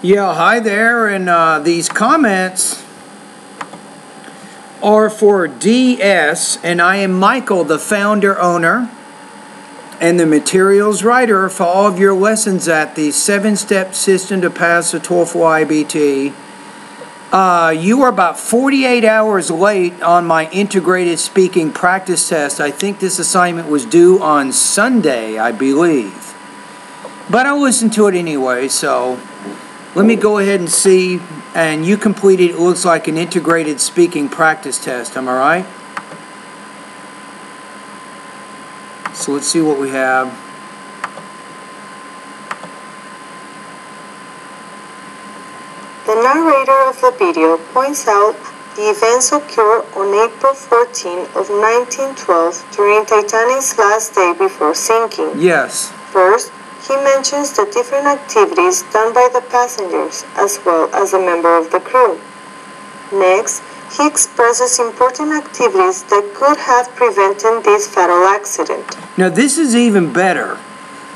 Yeah, hi there, and these comments are for DS, and I am Michael, the founder, owner, and the materials writer for all of your lessons at the 7-Step System to Pass the TOEFL IBT. You are about 48 hours late on my integrated speaking practice test. I think this assignment was due on Sunday, I believe. But I'll listen to it anyway, so let me go ahead and see. And you completed, it looks like, an integrated speaking practice test, am I right? So let's see what we have. The narrator of the video points out the events occurred on April 14 of 1912 during Titanic's last day before sinking. Yes. First, he mentions the different activities done by the passengers as well as a member of the crew. Next, he expresses important activities that could have prevented this fatal accident. Now this is even better.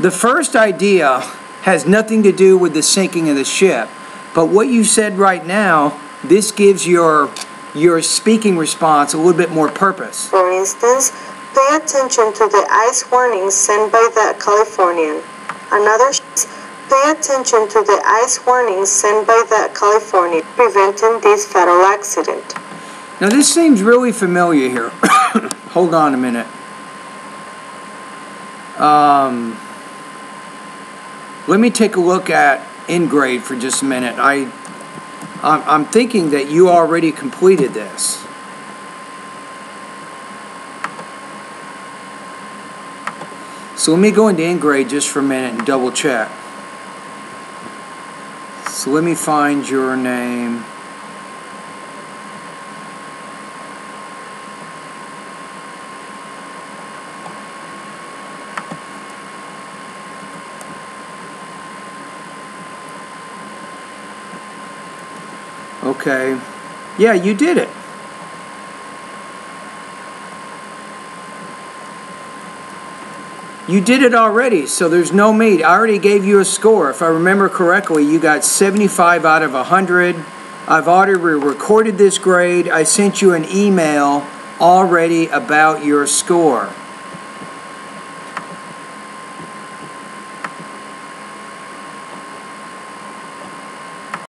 The first idea has nothing to do with the sinking of the ship, but what you said right now, this gives your speaking response a little bit more purpose. For instance, pay attention to the ice warnings sent by the Californian. Another pay attention to the ice warnings sent by the Californian, preventing this fatal accident. Now this seems really familiar here. Hold on a minute. Let me take a look at InGrade for just a minute. I'm thinking that you already completed this. So let me go into InGrade just for a minute and double check. So let me find your name. Okay. Yeah, you did it. You did it already, so there's no meat. I already gave you a score. If I remember correctly, you got 75 out of 100. I've already recorded this grade. I sent you an email already about your score.